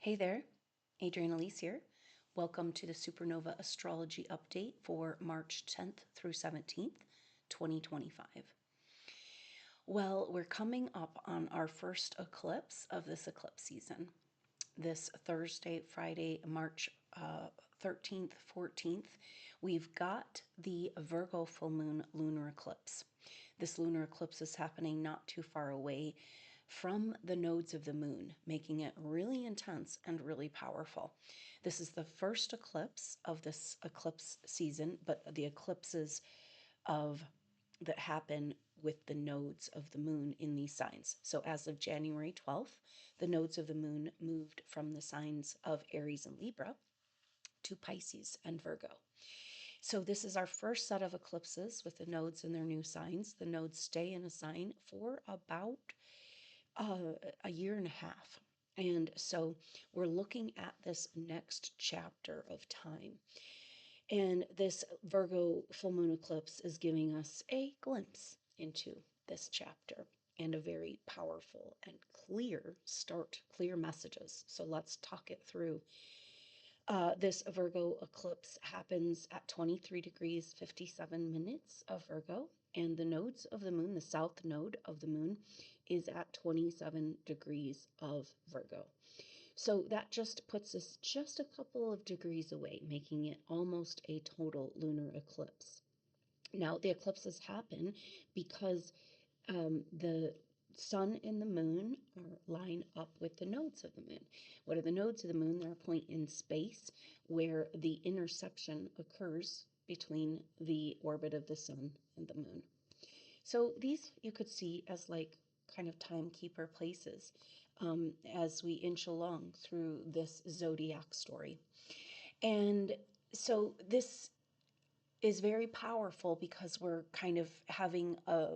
Hey there, Adrienne Elise here. Welcome to the SuperNova Astrology Update for March 10th through 17th, 2025. Well, we're coming up on our first eclipse of this eclipse season. This Thursday, Friday, March 13th, 14th, we've got the Virgo Full Moon Lunar Eclipse. This lunar eclipse is happening not too far away from the nodes of the moon, making it really intense and really powerful. This is the first eclipse of this eclipse season, but the eclipses that happen with the nodes of the moon in these signs. So as of January 12th, the nodes of the moon moved from the signs of Aries and Libra to Pisces and Virgo. So this is our first set of eclipses with the nodes in their new signs. The nodes stay in a sign for about a year and a half. And so we're looking at this next chapter of time. And this Virgo full moon eclipse is giving us a glimpse into this chapter and a very powerful and clear start, clear messages. So let's talk it through. This Virgo eclipse happens at 23 degrees 57 minutes of Virgo, and the nodes of the moon, the south node of the moon, is at 27 degrees of Virgo. So that just puts us just a couple of degrees away, making it almost a total lunar eclipse. Now, the eclipses happen because the sun and the moon line up with the nodes of the moon. What are the nodes of the moon? They're a point in space where the intersection occurs between the orbit of the sun and the moon. So these you could see as like kind of timekeeper places as we inch along through this Zodiac story. And so this is very powerful because we're kind of having a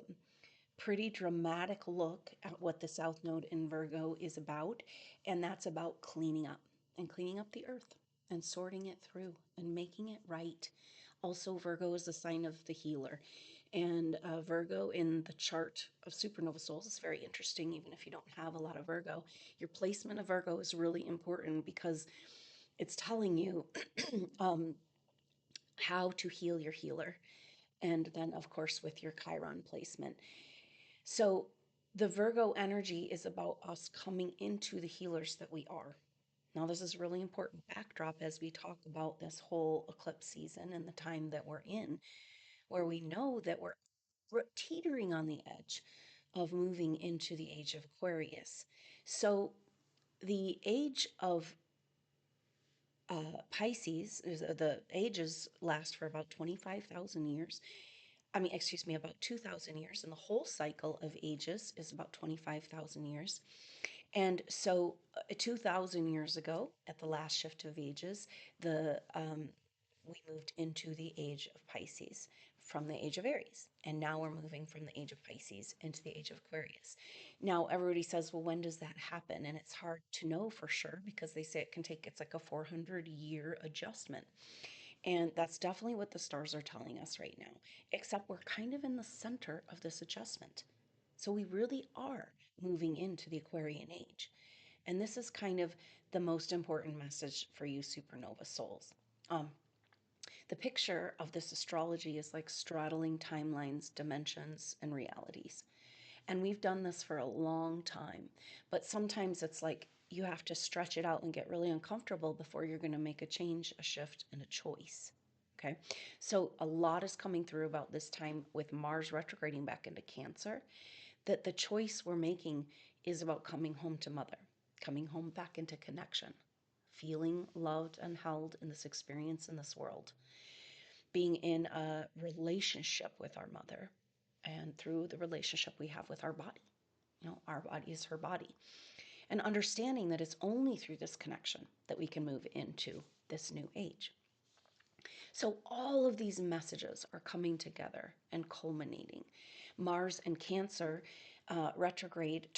pretty dramatic look at what the South Node in Virgo is about, and that's about cleaning up the earth and sorting it through and making it right. Also, Virgo is a sign of the healer, and Virgo in the chart of supernova souls is very interesting. Even if you don't have a lot of Virgo, your placement of Virgo is really important because it's telling you how to heal your healer. And then, of course, with your Chiron placement. So the Virgo energy is about us coming into the healers that we are. Now, this is really important backdrop as we talk about this whole eclipse season and the time that we're in, where we know that we're teetering on the edge of moving into the age of Aquarius. So the age of Pisces, the ages last for about 25,000 years. About 2,000 years, and the whole cycle of ages is about 25,000 years. And so 2,000 years ago, at the last shift of ages, we moved into the age of Pisces from the age of Aries. And now we're moving from the age of Pisces into the age of Aquarius. Now, everybody says, well, when does that happen? And it's hard to know for sure because they say it's like a 400-year adjustment. And that's definitely what the stars are telling us right now, except we're kind of in the center of this adjustment. So we really are moving into the Aquarian age. And this is kind of the most important message for you supernova souls. The picture of this astrology is like straddling timelines, dimensions, and realities. And we've done this for a long time, but sometimes it's like you have to stretch it out and get really uncomfortable before you're going to make a change, a shift, and a choice. Okay, so a lot is coming through about this time with Mars retrograding back into Cancer, that the choice we're making is about coming home to Mother, coming home back into connection, feeling loved and held in this experience in this world, being in a relationship with our Mother, and through the relationship we have with our body. Our body is her body. And understanding that it's only through this connection that we can move into this new age. So all of these messages are coming together and culminating. Mars in Cancer retrograde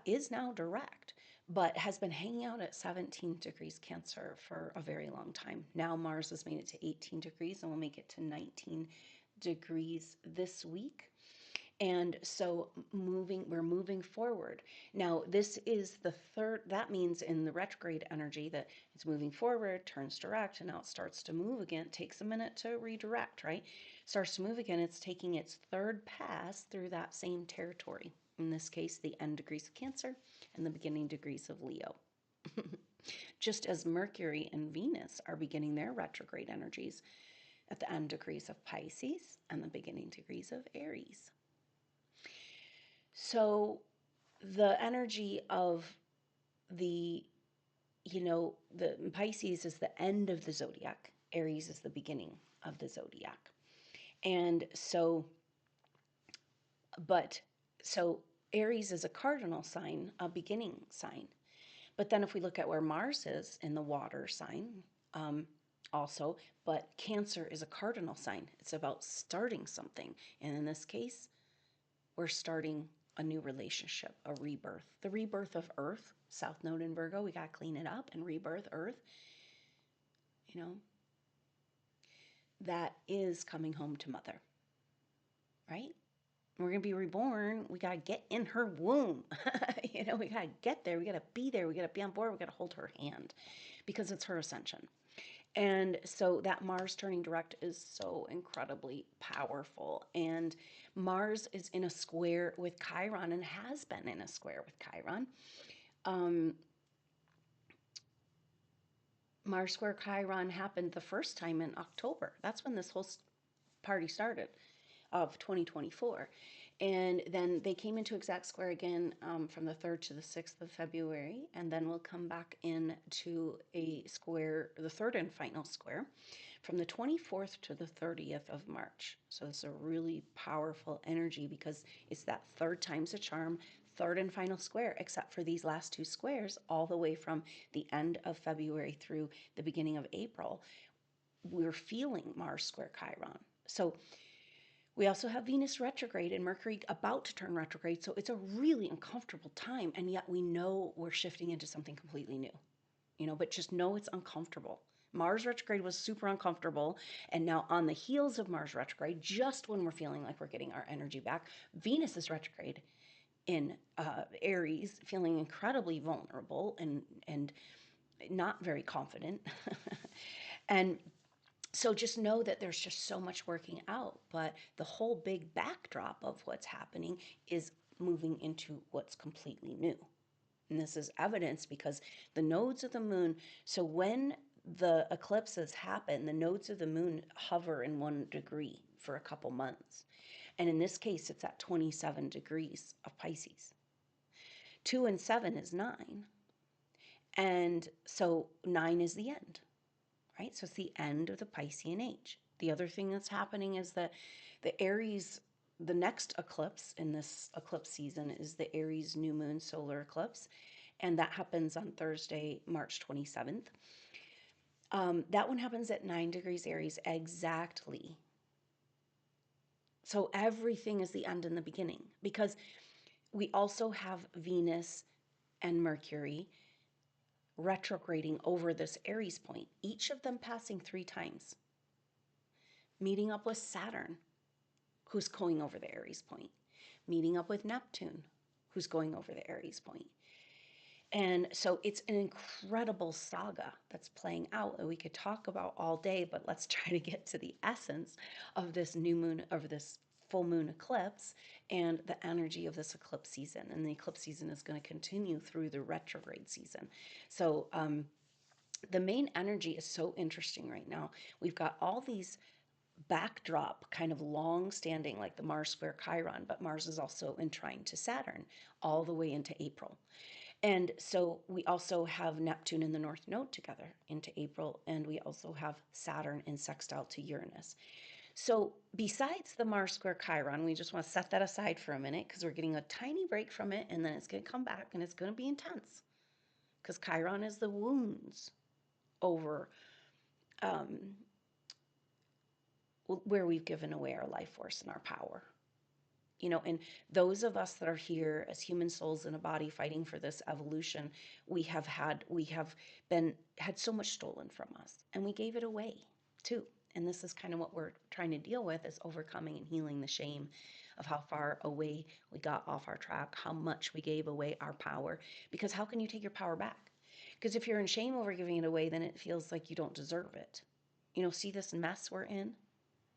is now direct, but has been hanging out at 17 degrees Cancer for a very long time. Now Mars has made it to 18 degrees and will make it to 19 degrees this week. And so we're moving forward. Now, this is the third, that means in the retrograde energy that it's moving forward, turns direct, and now it starts to move again. It takes a minute to redirect, right? Starts to move again. It's taking its third pass through that same territory. In this case, the end degrees of Cancer and the beginning degrees of Leo. Just as Mercury and Venus are beginning their retrograde energies at the end degrees of Pisces and the beginning degrees of Aries. So the energy of the, the Pisces is the end of the zodiac. Aries is the beginning of the zodiac. And so, so Aries is a cardinal sign, a beginning sign. But then if we look at where Mars is in the water sign, also, but Cancer is a cardinal sign. It's about starting something. And in this case, we're starting a new relationship, a rebirth. The rebirth of Earth, South Node in Virgo, we got to clean it up and rebirth Earth. That is coming home to Mother, right? We're going to be reborn. We got to get in her womb. We got to get there. We got to be there. We got to be on board. We got to hold her hand because it's her ascension. And so that Mars turning direct is so incredibly powerful. And Mars is in a square with Chiron and has been in a square with Chiron. Mars square Chiron happened the first time in October. That's when this whole party started of 2024. And then they came into exact square again from the 3rd to the 6th of February. And then we'll come back into a square, the third and final square, from the 24th to the 30th of March. So it's a really powerful energy because it's that third time's a charm, third and final square, except for these last two squares, all the way from the end of February through the beginning of April. We're feeling Mars square Chiron. So we also have Venus retrograde and Mercury about to turn retrograde. So it's a really uncomfortable time. And yet we know we're shifting into something completely new, but just know it's uncomfortable. Mars retrograde was super uncomfortable. And now on the heels of Mars retrograde, just when we're feeling like we're getting our energy back, Venus is retrograde in Aries, feeling incredibly vulnerable and not very confident. And so just know that there's just so much working out, but the whole big backdrop of what's happening is moving into what's completely new. And this is evidence because the nodes of the moon, so when the eclipses happen, the nodes of the moon hover in 1 degree for a couple months. And in this case, it's at 27 degrees of Pisces. 2 and 7 is 9. And so 9 is the end. Right? So it's the end of the Piscean Age. The other thing that's happening is that the Aries, the next eclipse in this eclipse season is the Aries new moon solar eclipse. And that happens on Thursday, March 27th. That one happens at 9 degrees Aries exactly. So everything is the end and the beginning because we also have Venus and Mercury retrograding over this Aries point, each of them passing 3 times, meeting up with Saturn, who's going over the Aries point, meeting up with Neptune, who's going over the Aries point. And so it's an incredible saga that's playing out that we could talk about all day, but let's try to get to the essence of this new moon, of this full moon eclipse and the energy of this eclipse season. And the eclipse season is going to continue through the retrograde season. So the main energy is so interesting right now. We've got all these backdrop, kind of long standing, like the Mars square Chiron, but Mars is also in trine to Saturn all the way into April. And so we also have Neptune in the North Node together into April, and we also have Saturn in sextile to Uranus. So besides the Mars square Chiron, we just want to set that aside for a minute because we're getting a tiny break from it, and then it's going to come back and it's going to be intense because Chiron is the wounds over where we've given away our life force and our power. And those of us that are here as human souls in a body fighting for this evolution, we have had so much stolen from us, and we gave it away too. And this is kind of what we're trying to deal with, is overcoming and healing the shame of how far away we got off our track, how much we gave away our power. Because how can you take your power back? Because if you're in shame over giving it away, then it feels like you don't deserve it. See this mess we're in?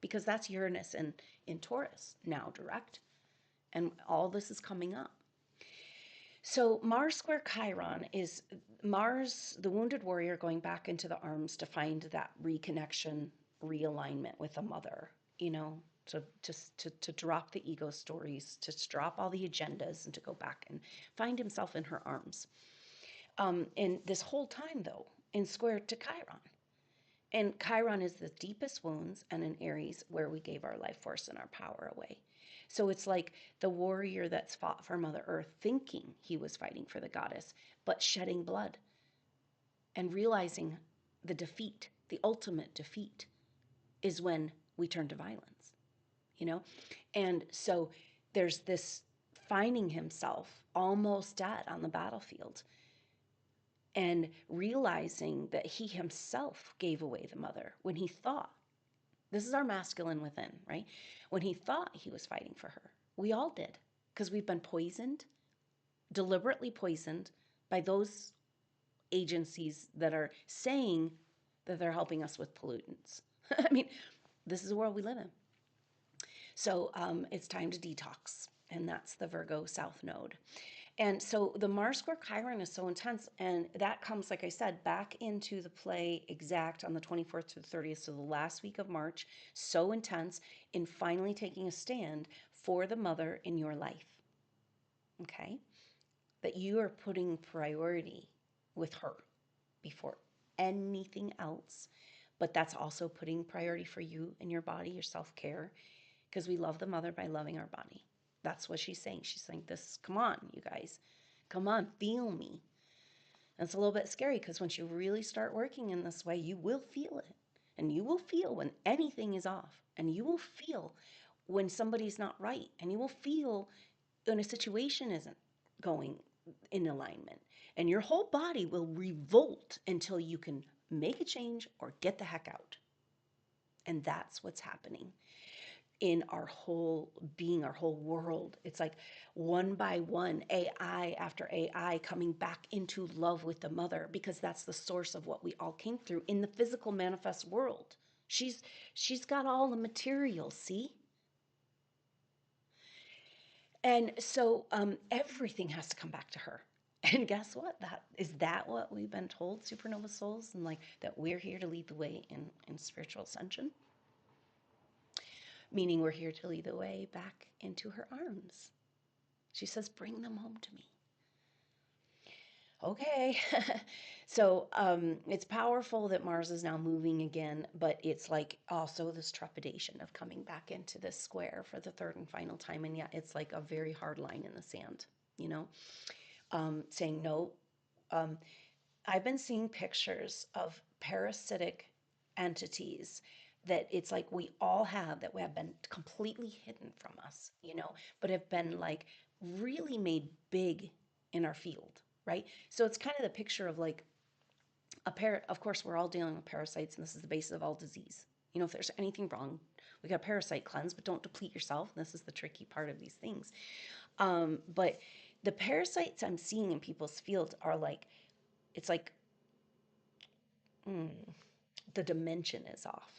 Because that's Uranus in Taurus, now direct. And all this is coming up. So Mars square Chiron is Mars, the wounded warrior, going back into the arms to find that reconnection, realignment with a mother, to just to drop the ego stories, to drop all the agendas and to go back and find himself in her arms. And this whole time, though, in square to Chiron. And Chiron is the deepest wounds, and in Aries, where we gave our life force and our power away. So it's like the warrior that's fought for Mother Earth, thinking he was fighting for the goddess, but shedding blood and realizing the defeat, the ultimate defeat, is when we turn to violence, And so there's this finding himself almost dead on the battlefield and realizing that he himself gave away the mother when he thought, this is our masculine within, right? When he thought he was fighting for her. We all did, because we've been poisoned, deliberately poisoned by those agencies that are saying that they're helping us with pollutants. I mean, this is the world we live in. So it's time to detox, and that's the Virgo South Node. And so the Mars square Chiron is so intense, and that comes, like I said, back into the play exact on the 24th to the 30th, so the last week of March, so intense in finally taking a stand for the mother in your life, okay? That you are putting priority with her before anything else, but that's also putting priority for you and your body, your self-care, because we love the mother by loving our body. That's what she's saying. She's saying this, come on, you guys. Come on, feel me. And it's a little bit scary because once you really start working in this way, you will feel it. And you will feel when anything is off. And you will feel when somebody's not right. And you will feel when a situation isn't going in alignment. And your whole body will revolt until you can make a change or get the heck out. And that's what's happening in our whole being, our whole world. It's like one by one, AI after AI coming back into love with the mother, because that's the source of what we all came through in the physical manifest world. She's got all the materials, see? And so everything has to come back to her. And guess what? That what we've been told, supernova souls, and like that we're here to lead the way in spiritual ascension? Meaning we're here to lead the way back into her arms. She says, bring them home to me. Okay. So it's powerful that Mars is now moving again, but it's like also this trepidation of coming back into this square for the third and final time. And yet it's like a very hard line in the sand, saying no. I've been seeing pictures of parasitic entities that it's like we all have, that we have been completely hidden from us, but have been like really made big in our field, right? So it's kind of the picture of like of course, we're all dealing with parasites, and this is the basis of all disease. If there's anything wrong, we got a parasite cleanse, but don't deplete yourself. This is the tricky part of these things. But the parasites I'm seeing in people's fields are like, it's like the dimension is off.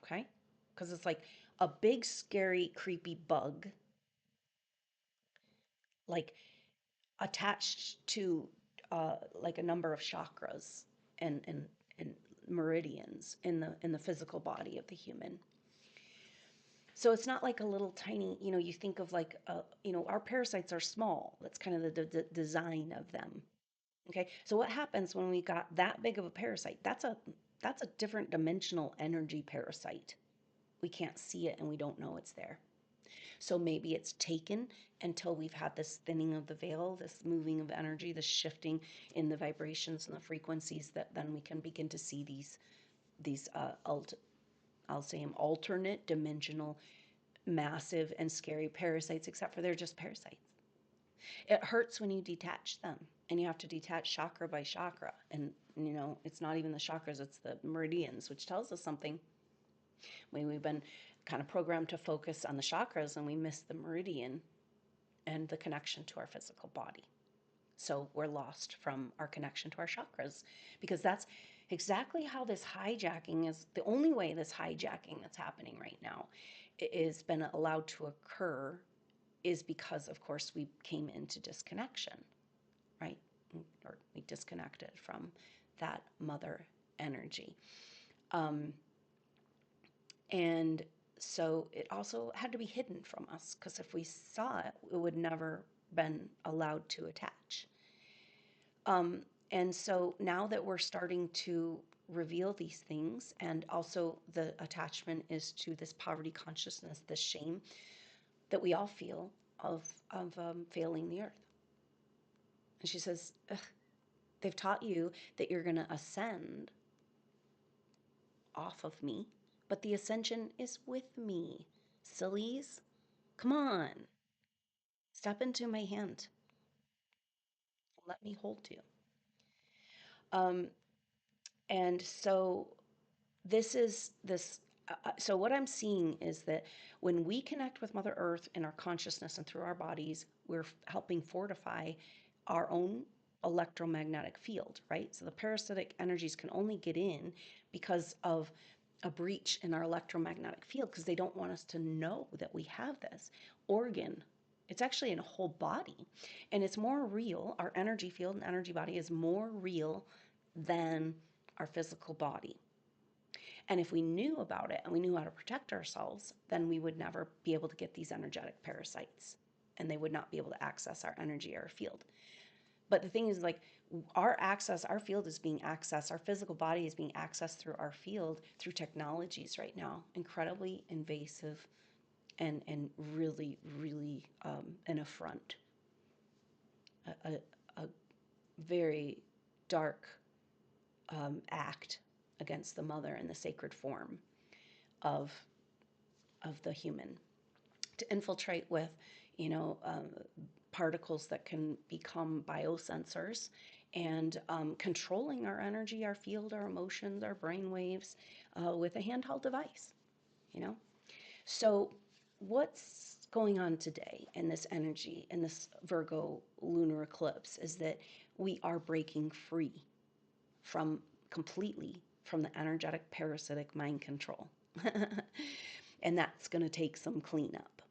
Okay? Because it's like a big, scary, creepy bug, like attached to like a number of chakras and meridians in the physical body of the human. So it's not like a little tiny, you think of like, our parasites are small. That's kind of the design of them. Okay. So what happens when we got that big of a parasite? That's a different dimensional energy parasite. We can't see it and we don't know it's there. So maybe it's taken until we've had this thinning of the veil, this moving of energy, this shifting in the vibrations and the frequencies, that then we can begin to see these I'll say them alternate dimensional, massive and scary parasites, except for they're just parasites. It hurts when you detach them, and you have to detach chakra by chakra. And, it's not even the chakras, it's the meridians, which tells us something. We've been kind of programmed to focus on the chakras, and we miss the meridian and the connection to our physical body. So we're lost from our connection to our chakras, because that's exactly how this hijacking is. The only way this hijacking that's happening right now is been allowed to occur is because, of course, we came into disconnection, right? Or we disconnected from that mother energy. And so it also had to be hidden from us, because if we saw it, it would never been allowed to attach. And so now that we're starting to reveal these things, and also the attachment is to this poverty consciousness, this shame that we all feel of failing the earth. And she says, ugh, they've taught you that you're going to ascend off of me, but the ascension is with me. Sillies, come on, step into my hand. Let me hold you. And so this is this. So what I'm seeing is that when we connect with Mother Earth in our consciousness and through our bodies, we're helping fortify our own electromagnetic field, right? So the parasitic energies can only get in because of a breach in our electromagnetic field, because they don't want us to know that we have this organ. It's actually in a whole body, and it's more real. Our energy field and energy body is more real than our physical body. And if we knew about it and we knew how to protect ourselves, then we would never be able to get these energetic parasites, and they would not be able to access our energy or our field. But the thing is, like, our field is being accessed, our physical body is being accessed through our field through technologies right now, incredibly invasive and really, really an affront, a very dark act against the mother and the sacred form of the human, to infiltrate with, particles that can become biosensors, and controlling our energy, our field, our emotions, our brain waves with a handheld device, you know? So what's going on today in this energy, in this Virgo lunar eclipse, is that we are breaking free completely from the energetic parasitic mind control. And that's going to take some cleanup.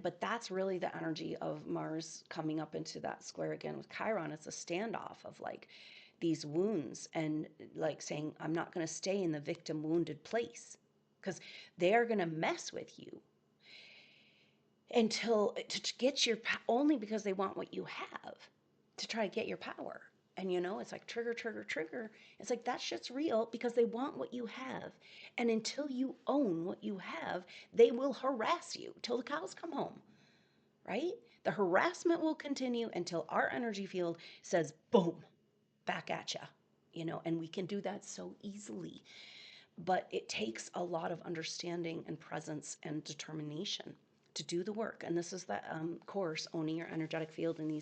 But that's really the energy of Mars coming up into that square again with Chiron. It's a standoff of like these wounds, and like saying, I'm not going to stay in the victim wounded place, because they are going to mess with you until to get your only because they want what you have, to try to get your power. And it's like trigger, trigger, trigger. It's like that shit's real because they want what you have. And until you own what you have, they will harass you till the cows come home, right? The harassment will continue until our energy field says, boom, back at you, and we can do that so easily. But it takes a lot of understanding and presence and determination to do the work. And this is the course, Owning Your Energetic Field. And the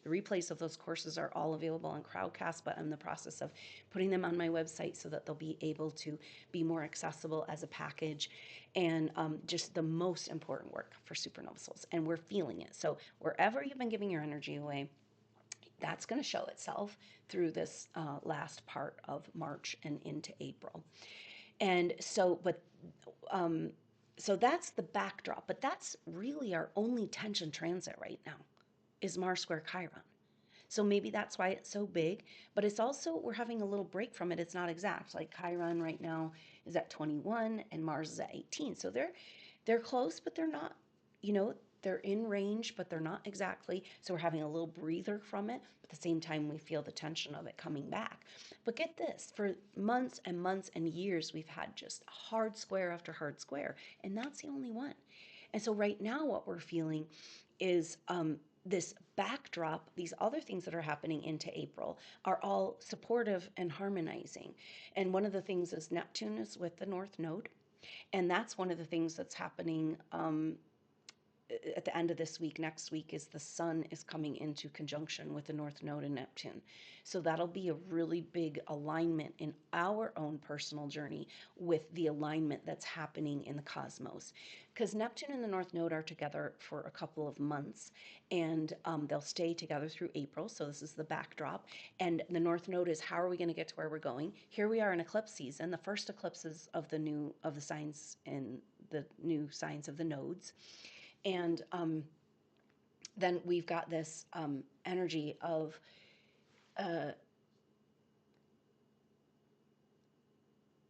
replays of those courses are all available on Crowdcast, but I'm in the process of putting them on my website so that they'll be able to be more accessible as a package. And just the most important work for Supernova Souls. And we're feeling it. So wherever you've been giving your energy away, that's going to show itself through this last part of March and into April. And so, so that's the backdrop, but that's really our only tension transit right now is Mars square Chiron. So maybe that's why it's so big, but it's also, we're having a little break from it. It's not exact. Like Chiron right now is at 21 and Mars is at 18. So they're close, but they're not, they're in range, but they're not exactly. So we're having a little breather from it. But at the same time, we feel the tension of it coming back. But get this, for months and months and years, we've had just hard square after hard square. And that's the only one. And so right now, what we're feeling is this backdrop, these other things that are happening into April are all supportive and harmonizing. And one of the things is Neptune is with the North Node. And that's one of the things that's happening at the end of this week, next week, is the sun is coming into conjunction with the North Node in Neptune. So that'll be a really big alignment in our own personal journey with the alignment that's happening in the cosmos. Because Neptune and the North Node are together for a couple of months, and they'll stay together through April. So this is the backdrop. And the North Node is, how are we going to get to where we're going? Here we are in eclipse season, the first eclipses of the signs and the new signs of the nodes. And then we've got this energy of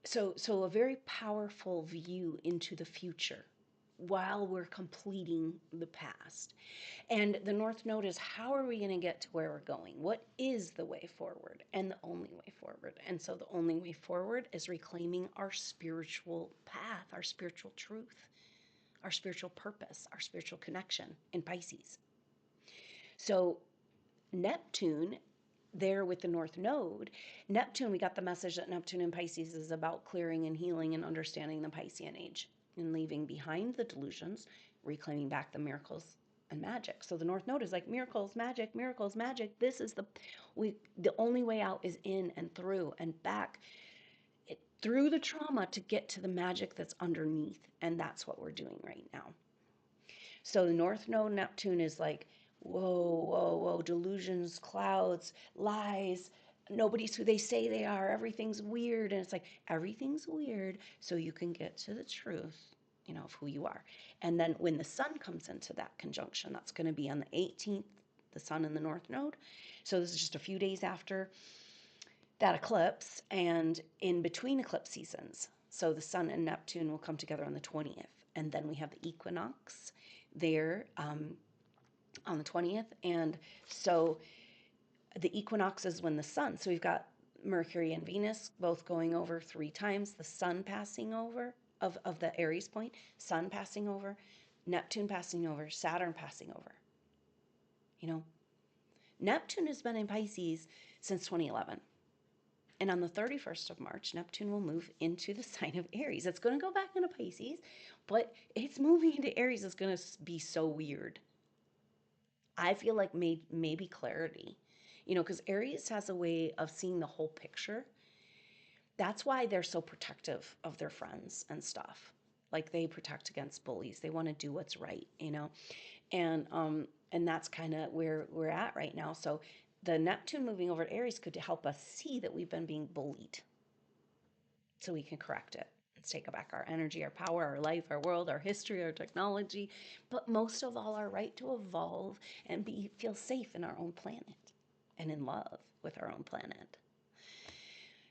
so a very powerful view into the future while we're completing the past. And the North Node is, how are we going to get to where we're going? What is the way forward and the only way forward? And so the only way forward is reclaiming our spiritual path, our spiritual truth, our spiritual purpose, our spiritual connection in Pisces. So Neptune, there with the North Node, Neptune, we got the message that Neptune in Pisces is about clearing and healing and understanding the Piscean Age and leaving behind the delusions, reclaiming back the miracles and magic. So the North Node is like miracles, magic, miracles, magic. This is the only way out is in and through and back through the trauma to get to the magic that's underneath. And that's what we're doing right now. So the North Node Neptune is like, whoa, whoa, whoa, delusions, clouds, lies. Nobody's who they say they are. Everything's weird. And it's like, everything's weird so you can get to the truth, of who you are. And then when the sun comes into that conjunction, that's going to be on the 18th, the sun in the North Node. So this is just a few days after that eclipse and in between eclipse seasons. So the sun and Neptune will come together on the 20th. And then we have the equinox there on the 20th. And so the equinox is when the sun, so we've got Mercury and Venus both going over 3 times, the sun passing over of the Aries point, sun passing over, Neptune passing over, Saturn passing over. Neptune has been in Pisces since 2011. And on the 31st of March, Neptune will move into the sign of Aries. It's going to go back into Pisces, but it's moving into Aries. It's going to be so weird. I feel like maybe clarity, because Aries has a way of seeing the whole picture. That's why they're so protective of their friends and stuff. Like they protect against bullies. They want to do what's right, and that's kind of where we're at right now. So the Neptune moving over to Aries could help us see that we've been being bullied so we can correct it. Let's take back our energy, our power, our life, our world, our history, our technology, but most of all, our right to evolve and feel safe in our own planet and in love with our own planet.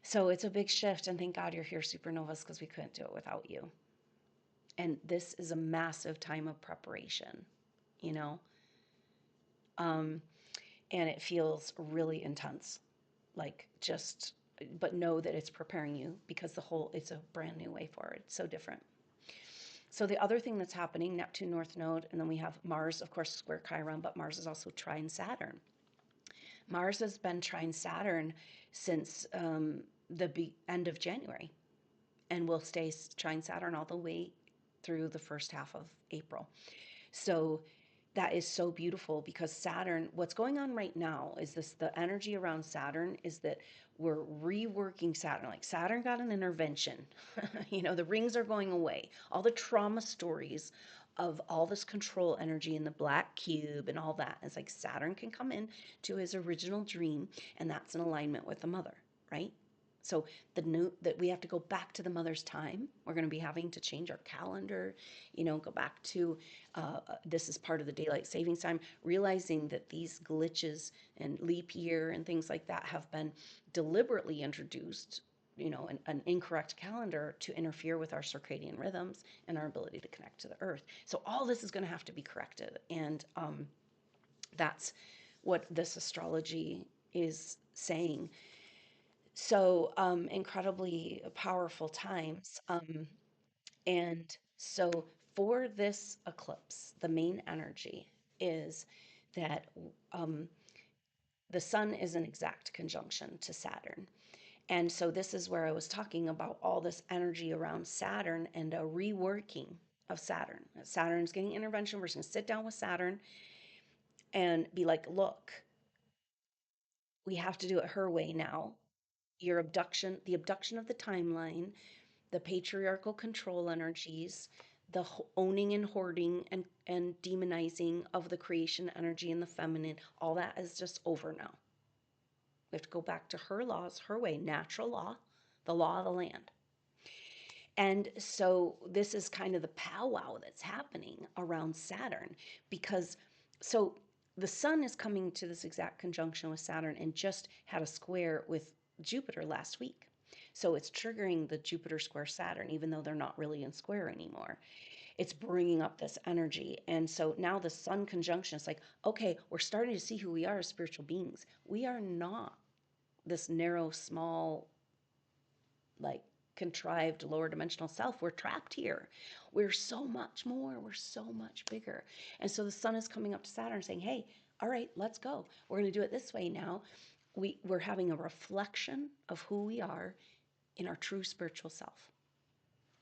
So it's a big shift, and thank God you're here, Supernovas, because we couldn't do it without you. And this is a massive time of preparation, and it feels really intense, but know that it's preparing you because it's a brand new way forward. So different. So the other thing that's happening, Neptune North Node, and then we have Mars, of course, square Chiron, but Mars is also trine Saturn. Mars has been trine Saturn since the end of January and will stay trine Saturn all the way through the first half of April. So that is so beautiful because Saturn, what's going on right now is the energy around Saturn is that we're reworking Saturn. Like Saturn got an intervention. The rings are going away. All the trauma stories of all this control energy in the black cube and all that. It's like Saturn can come in to his original dream, and that's in alignment with the mother, right? So that we have to go back to the mother's time. We're going to be having to change our calendar, go back to this is part of the daylight savings time, realizing that these glitches and leap year and things like that have been deliberately introduced, an incorrect calendar to interfere with our circadian rhythms and our ability to connect to the earth. So all this is going to have to be corrected. And that's what this astrology is saying. So incredibly powerful times. And so for this eclipse, the main energy is that the sun is an exact conjunction to Saturn. And so this is where I was talking about all this energy around Saturn and a reworking of Saturn. Saturn's getting intervention. We're just going to sit down with Saturn and be like, look, we have to do it her way now. Your abduction, the abduction of the timeline, the patriarchal control energies, the owning and hoarding and demonizing of the creation energy and the feminine, all that is just over now. We have to go back to her laws, her way, natural law, the law of the land. And so this is kind of the powwow that's happening around Saturn because so the sun is coming to this exact conjunction with Saturn and just had a square with Jupiter last week. So it's triggering the Jupiter square Saturn, even though they're not really in square anymore. It's bringing up this energy. And so now the sun conjunction is like, okay, we're starting to see who we are as spiritual beings. We are not this narrow, small, like contrived lower dimensional self. We're trapped here. We're so much more. We're so much bigger. And so the sun is coming up to Saturn saying, hey, all right, let's go. We're going to do it this way now. We're having a reflection of who we are in our true spiritual self.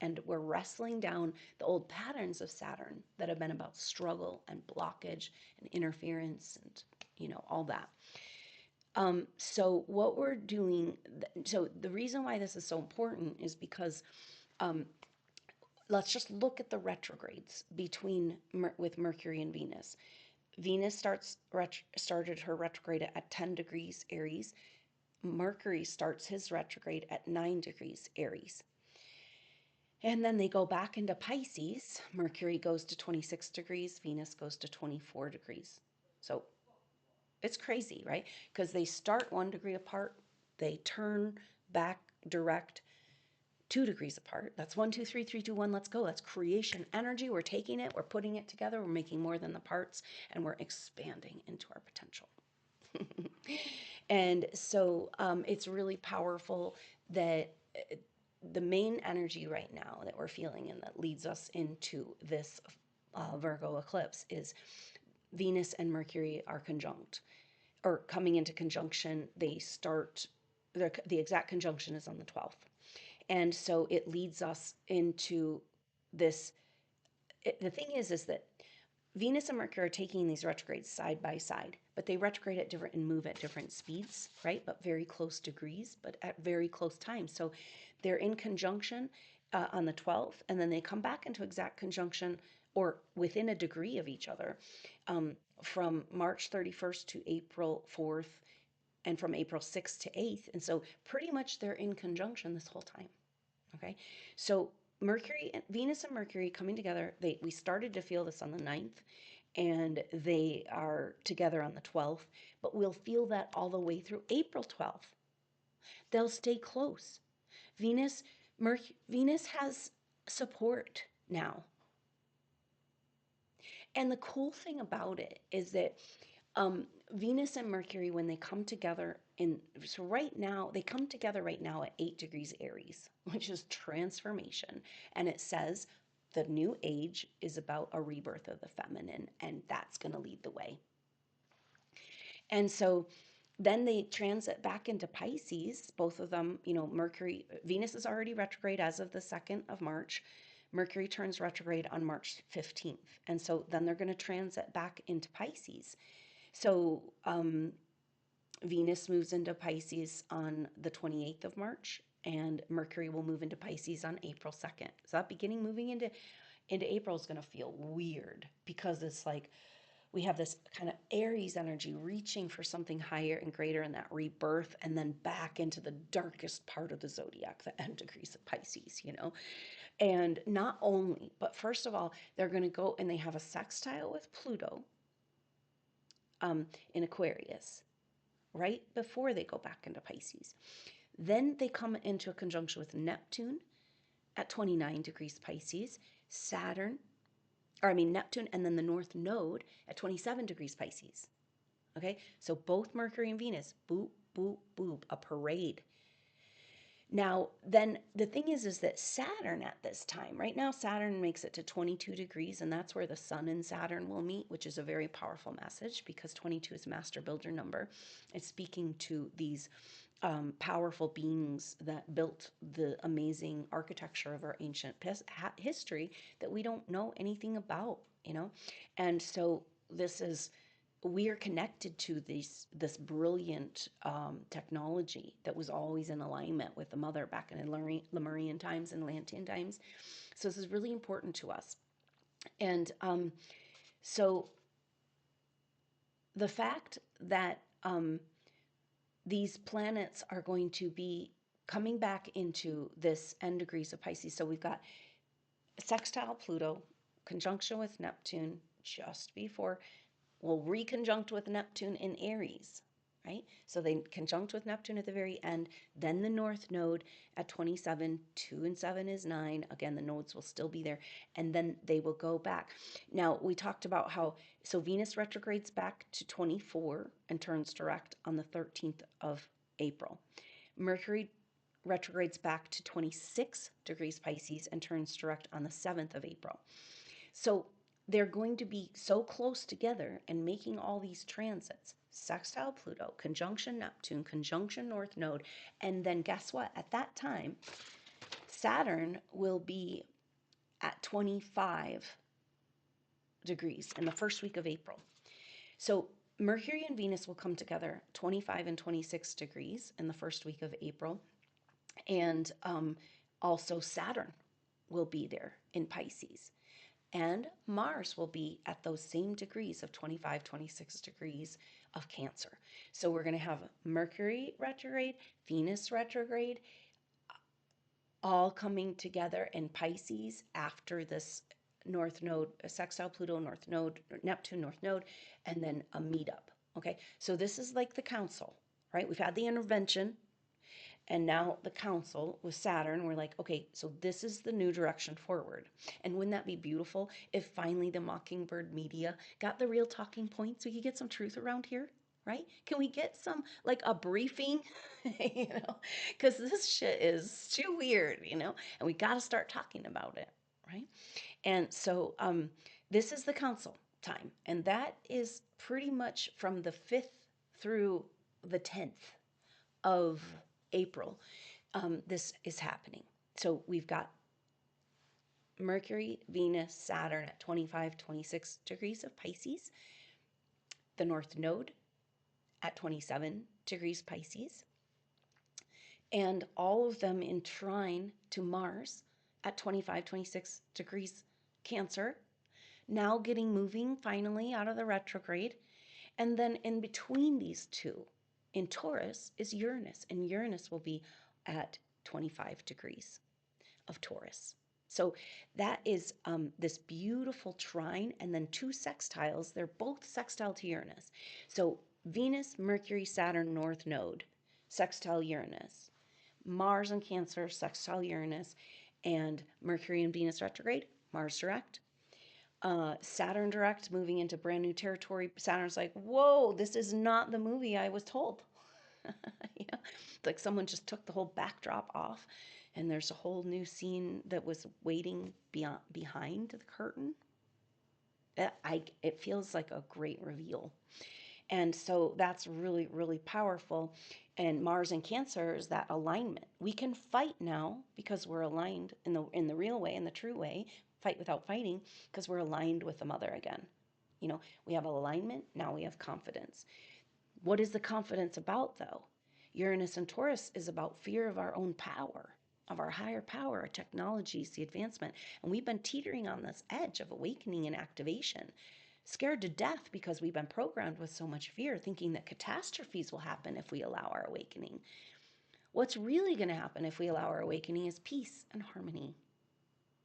And we're wrestling down the old patterns of Saturn that have been about struggle and blockage and interference and, all that. So what we're doing, so the reason why this is so important is because let's just look at the retrogrades with Mercury and Venus. Venus started her retrograde at 10 degrees Aries. Mercury starts his retrograde at 9 degrees Aries. And then they go back into Pisces. Mercury goes to 26 degrees, Venus goes to 24 degrees. So it's crazy, right? Because they start 1 degree apart, they turn back direct 2 degrees apart. That's 1, 2, 3, 3, 2, 1, let's go. That's creation energy. We're taking it, we're putting it together, we're making more than the parts, and we're expanding into our potential. And so it's really powerful that the main energy right now that we're feeling and that leads us into this Virgo eclipse is Venus and Mercury are conjunct or coming into conjunction. They start, the exact conjunction is on the 12th. And so it leads us into this. The thing is that Venus and Mercury are taking these retrogrades side by side, but they retrograde at different and move at different speeds, right? But very close degrees, but at very close times. So they're in conjunction on the 12th, and then they come back into exact conjunction or within a degree of each other from March 31st to April 4th, and from April 6th to 8th. And so pretty much they're in conjunction this whole time. Okay. So Venus and Mercury coming together, we started to feel this on the 9th, and they are together on the 12th, but we'll feel that all the way through April 12th. They'll stay close. Venus has support now. And the cool thing about it is that Venus and Mercury, when they come together they come together right now at 8 degrees Aries, which is transformation. And it says the new age is about a rebirth of the feminine, and that's going to lead the way. And so then they transit back into Pisces, both of them, Venus is already retrograde as of the 2nd of March. Mercury turns retrograde on March 15th. And so then they're going to transit back into Pisces. So Venus moves into Pisces on the 28th of March, and Mercury will move into Pisces on April 2nd. So that beginning moving into April is going to feel weird because it's like we have this kind of Aries energy reaching for something higher and greater in that rebirth, and then back into the darkest part of the zodiac, the end degrees of Pisces, And not only, but first of all, they're going to go and they have a sextile with Pluto in Aquarius right before they go back into Pisces. Then they come into a conjunction with Neptune at 29 degrees Pisces, Neptune, and then the North Node at 27 degrees Pisces. Okay, so both Mercury and Venus, boop, boop, boop, a parade. Now, then the thing is that Saturn at this time, right now, Saturn makes it to 22 degrees, and that's where the Sun and Saturn will meet, which is a very powerful message because 22 is a master builder number. It's speaking to these powerful beings that built the amazing architecture of our ancient history that we don't know anything about, you know? And so this is, we are connected to this brilliant technology that was always in alignment with the mother back in Lemurian times and Atlantean times. So this is really important to us. And so the fact that these planets are going to be coming back into this end degrees of Pisces. So we've got sextile Pluto, conjunction with Neptune just before, will reconjunct with Neptune in Aries, right? So they conjunct with Neptune at the very end, then the North Node at 27, 2 and 7 is 9. Again, the nodes will still be there, and then they will go back. Now, we talked about how, so Venus retrogrades back to 24 and turns direct on the 13th of April. Mercury retrogrades back to 26 degrees Pisces and turns direct on the 7th of April. So they're going to be so close together and making all these transits. Sextile Pluto, conjunction Neptune, conjunction North Node, and then guess what? At that time, Saturn will be at 25 degrees in the first week of April. So Mercury and Venus will come together 25 and 26 degrees in the first week of April. And also Saturn will be there in Pisces. And Mars will be at those same degrees of 25, 26 degrees of Cancer. So we're going to have Mercury retrograde, Venus retrograde, all coming together in Pisces after this North Node, sextile Pluto, North Node, Neptune, North Node, and then a meetup. Okay, so this is like the council, right? We've had the intervention, and now the council with Saturn, we're like, okay, so this is the new direction forward. And wouldn't that be beautiful if finally the Mockingbird media got the real talking points? We could get some truth around here, right? Can we get some, like a briefing, you know? Because this shit is too weird, you know? And we got to start talking about it, right? And so this is the council time. And that is pretty much from the 5th through the 10th of April, this is happening. So we've got Mercury, Venus, Saturn at 25, 26 degrees of Pisces, the North Node at 27 degrees Pisces, and all of them in trine to Mars at 25, 26 degrees Cancer, now getting moving finally out of the retrograde. And then in between these two, in Taurus, is Uranus, and Uranus will be at 25 degrees of Taurus. So that is this beautiful trine, and then two sextiles. They're both sextile to Uranus. So Venus, Mercury, Saturn, North Node, sextile Uranus. Mars and Cancer, sextile Uranus, and Mercury and Venus retrograde, Mars direct. Saturn direct, moving into brand new territory. Saturn's like, whoa, this is not the movie I was told. You know, it's like someone just took the whole backdrop off, and there's a whole new scene that was waiting behind the curtain. It feels like a great reveal. And so that's really, really powerful. And Mars and Cancer is that alignment. We can fight now because we're aligned in the real way, in the true way. Fight without fighting because we're aligned with the mother again. You know, we have alignment, now we have confidence. What is the confidence about, though? Uranus and Taurus is about fear of our own power, of our higher power, our technologies, the advancement. And we've been teetering on this edge of awakening and activation, scared to death because we've been programmed with so much fear, thinking that catastrophes will happen if we allow our awakening. What's really going to happen if we allow our awakening is peace and harmony,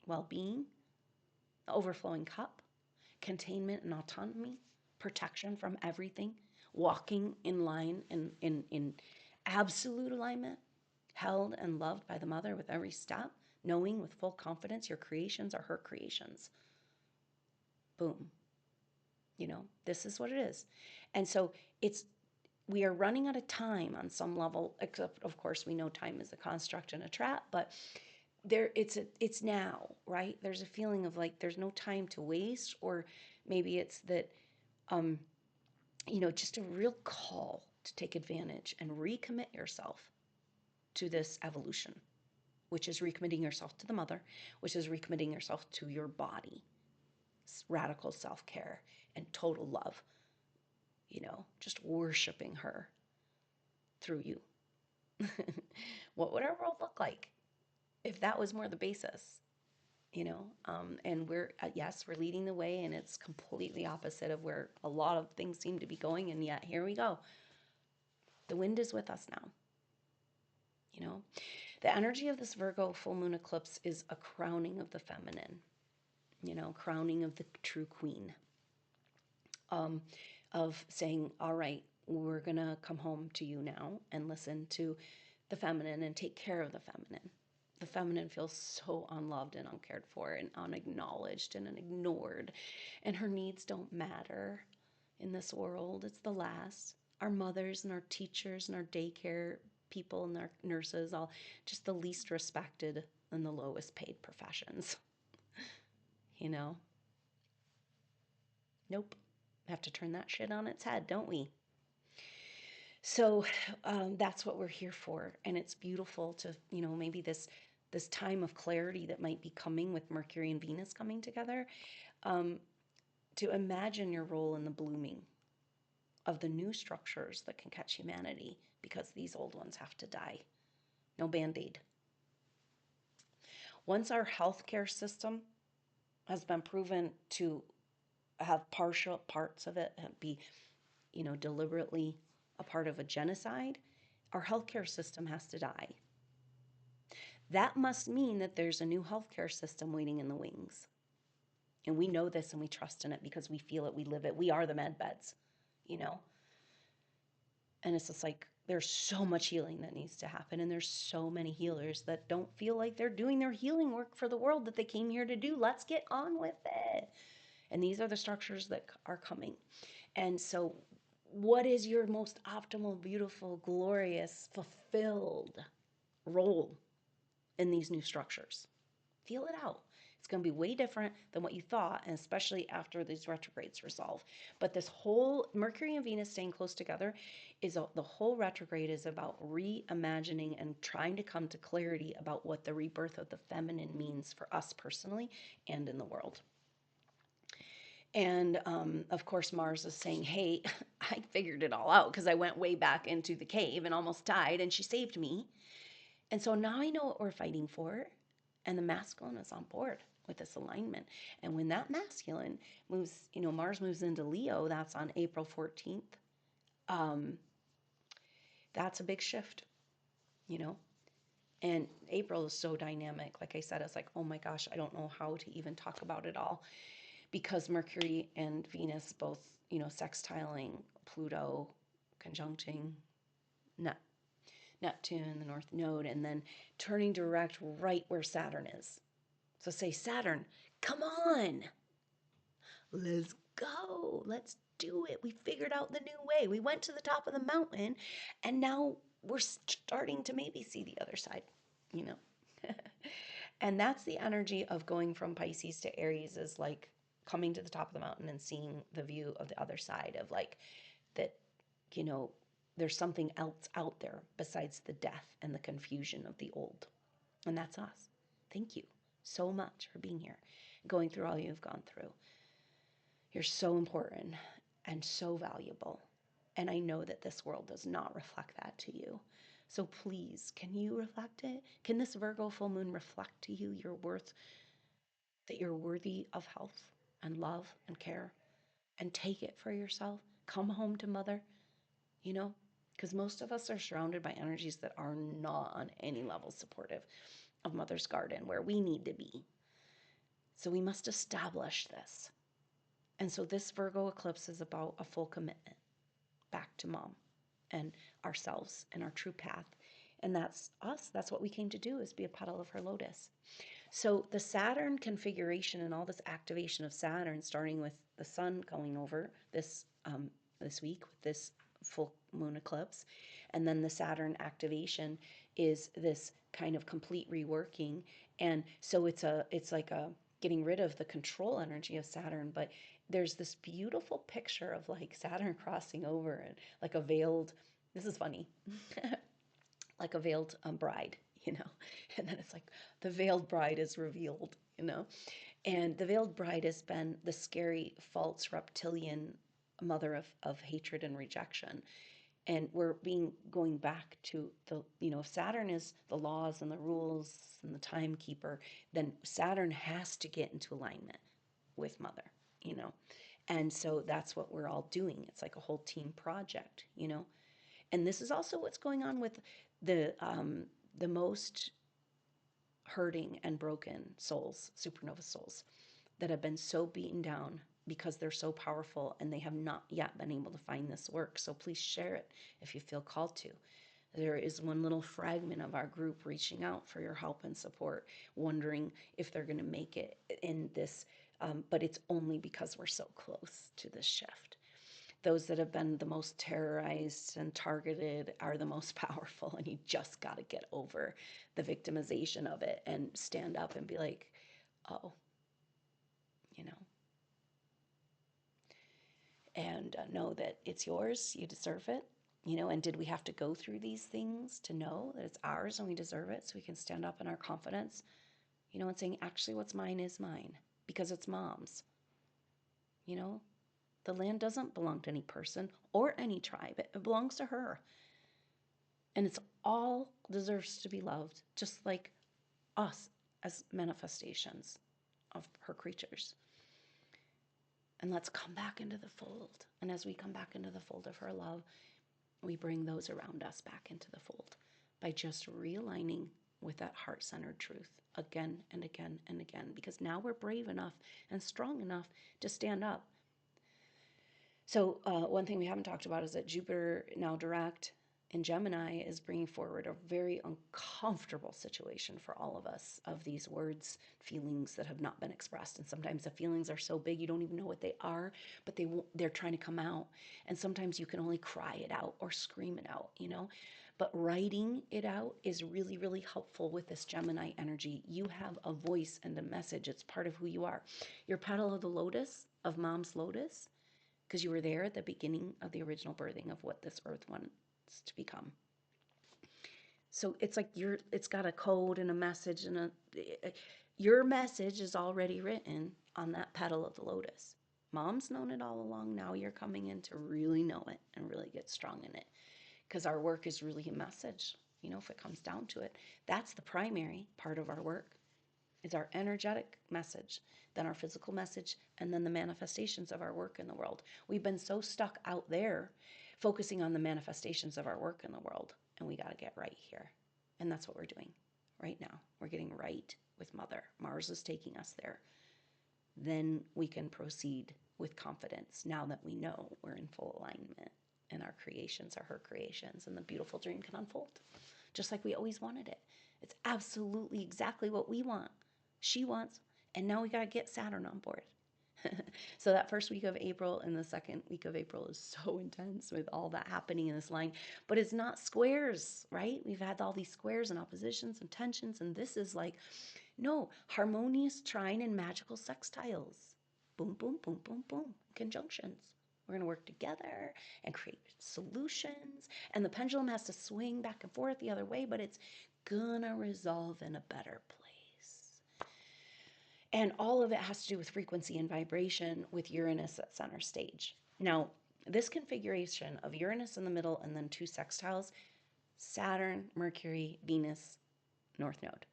well-being, the overflowing cup, containment and autonomy, protection from everything, walking in line in absolute alignment, held and loved by the mother with every step, knowing with full confidence your creations are her creations. Boom. You know, this is what it is. And so we are running out of time on some level, except of course we know time is a construct and a trap, but it's now, right? There's a feeling of like there's no time to waste, or maybe it's that you know, just a real call to take advantage and recommit yourself to this evolution, which is recommitting yourself to the mother, which is recommitting yourself to your body, radical self-care and total love, just worshiping her through you. What would our world look like if that was more the basis? And we're, yes, we're leading the way, and it's completely opposite of where a lot of things seem to be going. And yet here we go. The wind is with us now. The energy of this Virgo full moon eclipse is a crowning of the feminine, crowning of the true queen, of saying, all right, we're going to come home to you now and listen to the feminine and take care of the feminine. The feminine feels so unloved and uncared for and unacknowledged and ignored, and her needs don't matter in this world. It's the last. Our mothers and our teachers and our daycare people and our nurses, all just the least respected and the lowest paid professions. Nope. Have to turn that shit on its head, don't we? So that's what we're here for. And it's beautiful to, maybe this time of clarity that might be coming with Mercury and Venus coming together, to imagine your role in the blooming of the new structures that can catch humanity, because these old ones have to die. No Band-Aid. Once our healthcare system has been proven to have partial parts of it be, deliberately a part of a genocide, our healthcare system has to die. That must mean that there's a new healthcare system waiting in the wings. And we know this and we trust in it because we feel it, we live it. We are the med beds, And it's just like, there's so much healing that needs to happen. And there's so many healers that don't feel like they're doing their healing work for the world that they came here to do. Let's get on with it. And these are the structures that are coming. And so what is your most optimal, beautiful, glorious, fulfilled role in these new structures? Feel it out. It's going to be way different than what you thought, and especially after these retrogrades resolve. But this whole Mercury and Venus staying close together the whole retrograde is about reimagining and trying to come to clarity about what the rebirth of the feminine means for us personally and in the world. And of course, Mars is saying, hey, I figured it all out because I went way back into the cave and almost died, and she saved me. And so now I know what we're fighting for. And the masculine is on board with this alignment. And when that masculine moves, Mars moves into Leo, that's on April 14th. That's a big shift, And April is so dynamic. Like I said, it's like, oh my gosh, I don't know how to even talk about it all. Because Mercury and Venus both, sextiling Pluto, conjuncting Neptune, the North Node, and then turning direct right where Saturn is. So say, Saturn, come on. Let's go. Let's do it. We figured out the new way. We went to the top of the mountain, and now we're starting to maybe see the other side, And that's the energy of going from Pisces to Aries, is like coming to the top of the mountain and seeing the view of the other side of like that, there's something else out there besides the death and the confusion of the old. And that's us. Thank you so much for being here, going through all you've gone through. You're so important and so valuable. And I know that this world does not reflect that to you. So please, can you reflect it? Can this Virgo full moon reflect to you your worth, that you're worthy of health and love and care, and take it for yourself? Come home to mother, because most of us are surrounded by energies that are not on any level supportive of mother's garden where we need to be. So we must establish this. And so this Virgo eclipse is about a full commitment back to mom and ourselves and our true path. And that's us. That's what we came to do, is be a petal of her lotus. So the Saturn configuration and all this activation of Saturn, starting with the sun going over this week with this full moon eclipse, and then the Saturn activation is this kind of complete reworking. And so it's like a getting rid of the control energy of Saturn, but there's this beautiful picture of like Saturn crossing over and like a veiled, this is funny, like a veiled bride, you know, and then it's like the veiled bride is revealed, you know, and the veiled bride has been the scary, false, reptilian mother of hatred and rejection. And we're going back to the, you know, if Saturn is the laws and the rules and the timekeeper, then Saturn has to get into alignment with mother, you know. And so that's what we're all doing. It's like a whole team project, you know. And this is also what's going on with the most hurting and broken souls, supernova souls, that have been so beaten down because they're so powerful and they have not yet been able to find this work. So please share it if you feel called to. There is one little fragment of our group reaching out for your help and support, wondering if they're going to make it in this, but it's only because we're so close to this shift. Those that have been the most terrorized and targeted are the most powerful, and you just got to get over the victimization of it and stand up and be like, oh, you know, and know that it's yours, you deserve it, you know. And did we have to go through these things to know that it's ours and we deserve it, so we can stand up in our confidence, you know, and saying, actually, what's mine is mine because it's mom's, you know. The land doesn't belong to any person or any tribe. It belongs to her. And it's all deserves to be loved, just like us as manifestations of her creatures. And let's come back into the fold. And as we come back into the fold of her love, we bring those around us back into the fold by just realigning with that heart-centered truth again and again and again. Because now we're brave enough and strong enough to stand up. So one thing we haven't talked about is that Jupiter, now direct in Gemini, is bringing forward a very uncomfortable situation for all of us, of these words, feelings that have not been expressed. And sometimes the feelings are so big you don't even know what they are, but they're trying to come out. And sometimes you can only cry it out or scream it out, you know. But writing it out is really, really helpful with this Gemini energy. You have a voice and a message. It's part of who you are. Your petal of the lotus, of mom's lotus, because you were there at the beginning of the original birthing of what this earth wants to become. So it's like it's got a code and a message, and your message is already written on that petal of the lotus. Mom's known it all along. Now you're coming in to really know it and really get strong in it, because our work is really a message. You know, if it comes down to it, that's the primary part of our work. Is our energetic message, then our physical message, and then the manifestations of our work in the world. We've been so stuck out there focusing on the manifestations of our work in the world, and we got to get right here. And that's what we're doing right now. We're getting right with Mother. Mars is taking us there. Then we can proceed with confidence now that we know we're in full alignment and our creations are her creations, and the beautiful dream can unfold just like we always wanted it. It's absolutely exactly what we want. She wants, and now we got to get Saturn on board. So that first week of April and the second week of April is so intense with all that happening in this line. But it's not squares, right? We've had all these squares and oppositions and tensions, and this is like, no, harmonious trine and magical sextiles. Boom, boom, boom, boom, boom. Conjunctions. We're going to work together and create solutions. And the pendulum has to swing back and forth the other way, but it's going to resolve in a better place. And all of it has to do with frequency and vibration, with Uranus at center stage. Now, this configuration of Uranus in the middle and then two sextiles, Saturn, Mercury, Venus, North Node.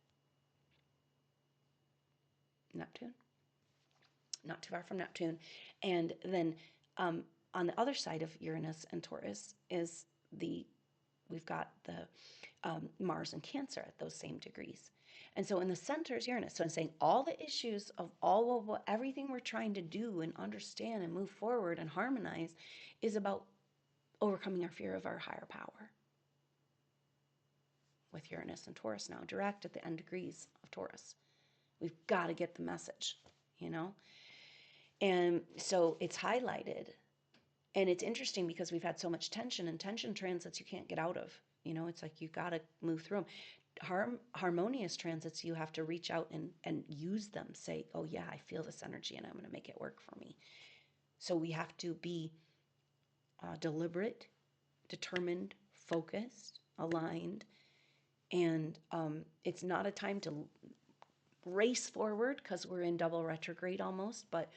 Neptune. Not too far from Neptune. And then on the other side of Uranus and Taurus is we've got the Mars and Cancer at those same degrees. And so in the center is Uranus. So I'm saying all the issues of all of everything we're trying to do and understand and move forward and harmonize is about overcoming our fear of our higher power. With Uranus and Taurus now direct at the end degrees of Taurus. We've got to get the message, you know? And so it's highlighted. And it's interesting because we've had so much tension, and tension transits you can't get out of. You know, it's like you got to move through them. Harmonious transits, you have to reach out and use them. Say, oh yeah, I feel this energy and I'm going to make it work for me. So we have to be deliberate, determined, focused, aligned. And it's not a time to race forward because we're in double retrograde almost, but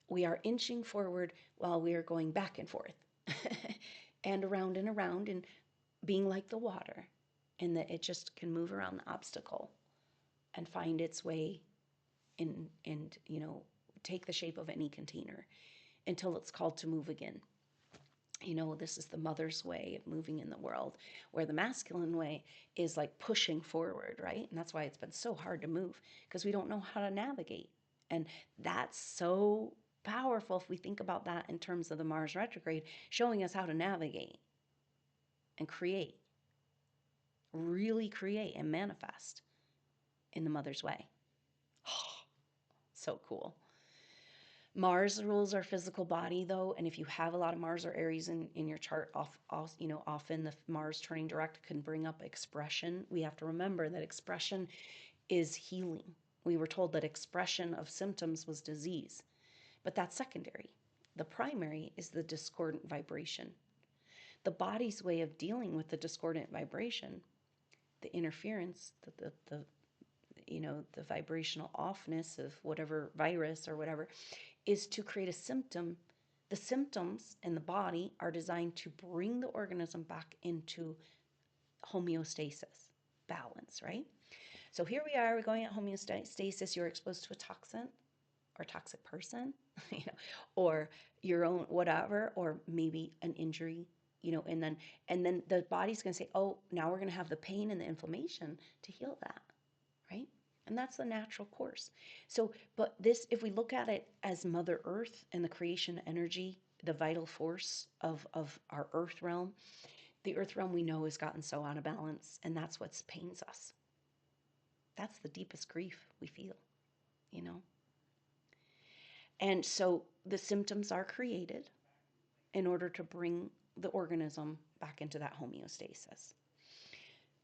we are inching forward while we are going back and forth and around and being like the water, and that it just can move around the obstacle and find its way in, and take the shape of any container until it's called to move again. This is the mother's way of moving in the world, where the masculine way is like pushing forward, right? And that's why it's been so hard to move, because we don't know how to navigate. And that's so powerful if we think about that in terms of the Mars retrograde, showing us how to navigate and create, really create and manifest in the mother's way. So cool. Mars rules our physical body, though, and if you have a lot of Mars or Aries in your chart, often the Mars turning direct can bring up expression. We have to remember that expression is healing. We were told that expression of symptoms was disease, but that's secondary. The primary is the discordant vibration. The body's way of dealing with the discordant vibration, the interference, the vibrational offness of whatever virus or whatever, is to create a symptom. The symptoms in the body are designed to bring the organism back into homeostasis, balance, right? So here we are, we're going at homeostasis. You're exposed to a toxin or toxic person, or your own whatever, or maybe an injury, and then the body's going to say, oh, now we're going to have the pain and the inflammation to heal that, right? And that's the natural course. So, but this, if we look at it as Mother Earth and the creation energy, the vital force of our Earth realm, the Earth realm we know has gotten so out of balance, and that's what pains us. That's the deepest grief we feel, And so the symptoms are created in order to bring the organism back into that homeostasis.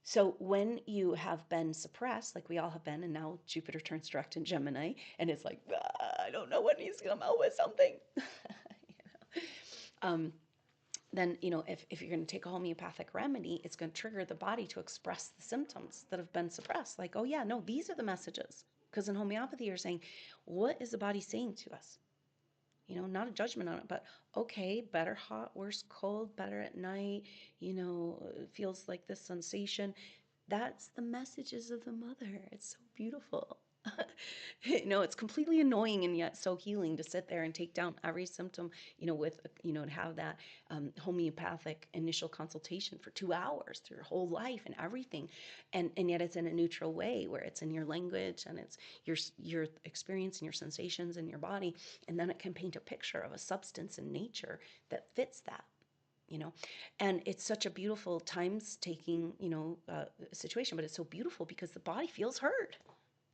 So when you have been suppressed, like we all have been, and now Jupiter turns direct in Gemini, and it's like, I don't know when he's going to come out with something. Then, if you're going to take a homeopathic remedy, it's going to trigger the body to express the symptoms that have been suppressed. Like, oh yeah, no, these are the messages. Because in homeopathy, you're saying, what is the body saying to us? Not a judgment on it, but okay, better hot, worse cold, better at night, it feels like this sensation. That's the messages of the mother. It's so beautiful. It's completely annoying and yet so healing to sit there and take down every symptom, with, to have that homeopathic initial consultation for 2 hours through your whole life and everything. And yet it's in a neutral way where it's in your language and it's your experience and your sensations in your body. And then it can paint a picture of a substance in nature that fits that. And it's such a beautiful times-taking, situation, but it's so beautiful because the body feels heard.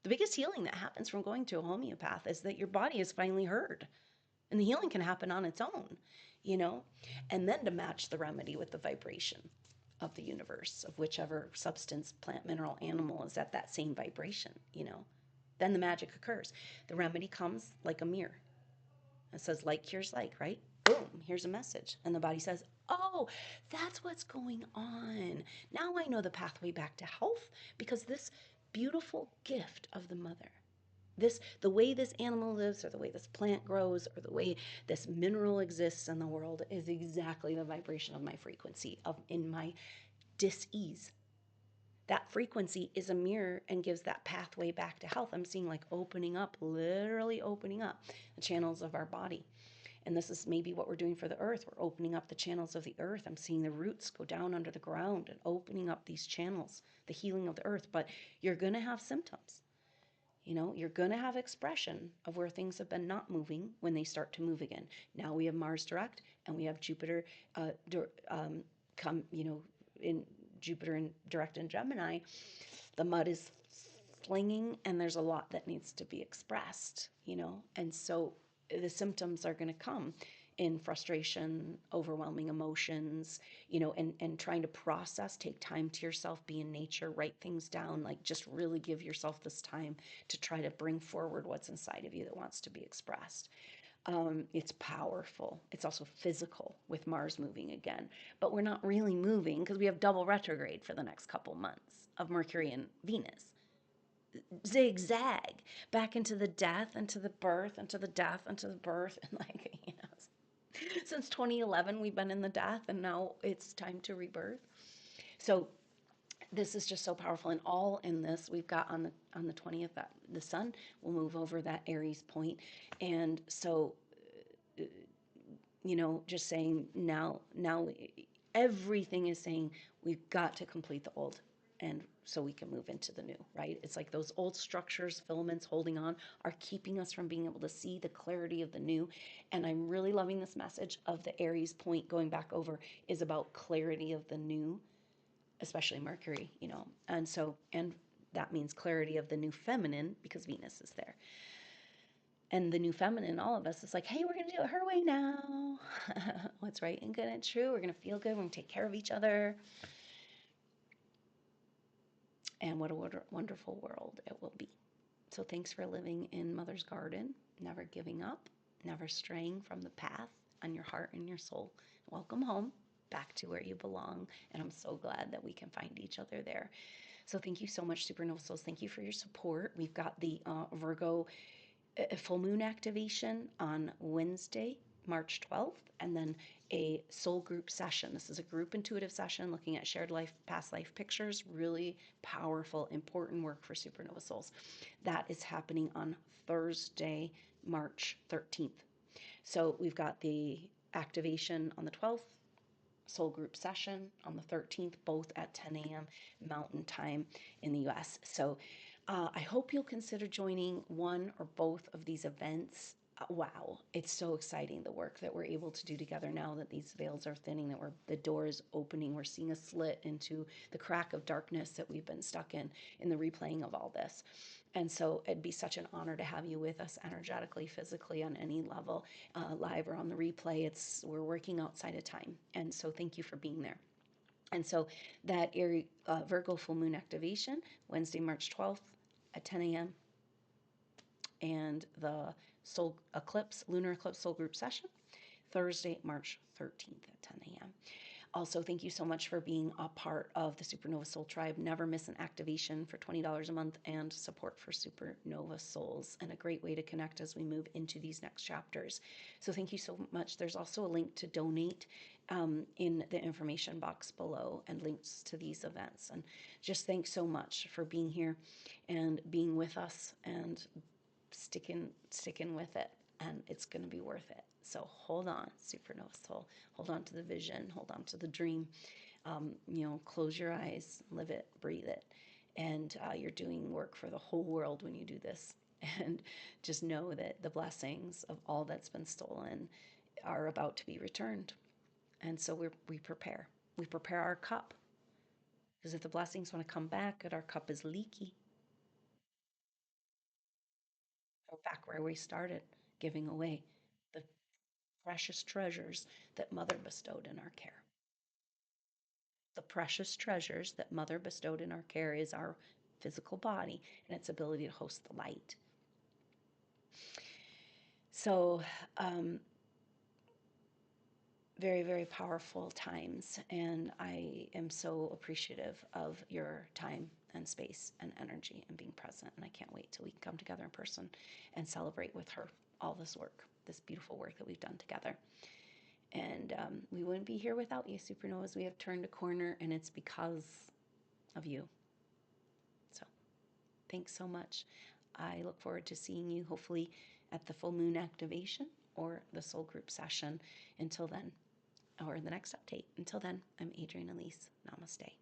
The biggest healing that happens from going to a homeopath is that your body is finally heard, and the healing can happen on its own, and then to match the remedy with the vibration of the universe, of whichever substance, plant, mineral, animal is at that same vibration, then the magic occurs. The remedy comes like a mirror. It says like cures like, right? Boom, here's a message. And the body says, oh, that's what's going on. Now I know the pathway back to health, because this beautiful gift of the mother, the way this animal lives, or the way this plant grows, or the way this mineral exists in the world, is exactly the vibration of my frequency, in my dis-ease. That frequency is a mirror and gives that pathway back to health. I'm seeing like opening up, literally opening up the channels of our body. And this is maybe what we're doing for the earth. We're opening up the channels of the earth. I'm seeing the roots go down under the ground and opening up these channels, the healing of the earth. But you're going to have symptoms. You're going to have expression of where things have been not moving when they start to move again. Now we have Mars direct, and we have Jupiter in Jupiter and direct in Gemini. The mud is flinging, and there's a lot that needs to be expressed, and so the symptoms are going to come in frustration, overwhelming emotions, and trying to process, take time to yourself, be in nature, write things down, like just really give yourself this time to try to bring forward what's inside of you that wants to be expressed. It's powerful. It's also physical with Mars moving again. But we're not really moving because we have double retrograde for the next couple months of Mercury and Venus. Zigzag back into the death, into the birth, into the death, into the birth. And like, since 2011, we've been in the death, and now it's time to rebirth. So this is just so powerful, and all in this we've got on the 20th that the sun will move over that Aries point. And so just saying now everything is saying we've got to complete the old, and so we can move into the new, right? It's like those old structures, filaments holding on, are keeping us from being able to see the clarity of the new. And I'm really loving this message of the Aries point going back over is about clarity of the new, especially Mercury, and that means clarity of the new feminine because Venus is there. And the new feminine, all of us, is like, hey, we're going to do it her way now. What's right and good and true. We're going to feel good. We're going to take care of each other. And what a wonderful world it will be. So thanks for living in Mother's Garden, never giving up, never straying from the path on your heart and your soul. Welcome home, back to where you belong. And I'm so glad that we can find each other there. So thank you so much, Supernova Souls. Thank you for your support. We've got the Virgo full moon activation on Wednesday, March 12th, and then a soul group session. This is a group intuitive session looking at shared life, past life pictures, really powerful, important work for Supernova Souls. That is happening on Thursday, March 13th. So we've got the activation on the 12th, soul group session on the 13th, both at 10 a.m. Mountain Time in the US. So I hope you'll consider joining one or both of these events. Wow, it's so exciting, the work that we're able to do together now that these veils are thinning, that the door is opening. We're seeing a slit into the crack of darkness that we've been stuck in the replaying of all this. And so it'd be such an honor to have you with us energetically, physically, on any level, live or on the replay. We're working outside of time. And so thank you for being there. And so that Virgo full moon activation, Wednesday, March 12th at 10 a.m. And the soul eclipse, lunar eclipse soul group session, Thursday, March 13th at 10 a.m. Also, thank you so much for being a part of the Supernova Soul Tribe. Never miss an activation for $20 a month and support for Supernova Souls, and a great way to connect as we move into these next chapters. So thank you so much. There's also a link to donate in the information box below, and links to these events. And just thanks so much for being here and being with us and sticking with it, and it's going to be worth it. So hold on, Supernova Soul. Hold on to the vision. Hold on to the dream. Close your eyes, live it, breathe it. And you're doing work for the whole world when you do this. And just know that the blessings of all that's been stolen are about to be returned. And so we prepare. We prepare our cup. Because if the blessings want to come back and our cup is leaky, we're back where we started, giving away the precious treasures that Mother bestowed in our care. The precious treasures that Mother bestowed in our care is our physical body and its ability to host the light. So, very, very powerful times, and I am so appreciative of your time and space and energy and being present, and I can't wait till we can come together in person and celebrate with her all this work, this beautiful work that we've done together. And we wouldn't be here without you, Supernovas. We have turned a corner, and it's because of you. So thanks so much. I look forward to seeing you hopefully at the full moon activation or the soul group session. Until then, or in the next update. Until then, I'm Adrienne Elise. Namaste.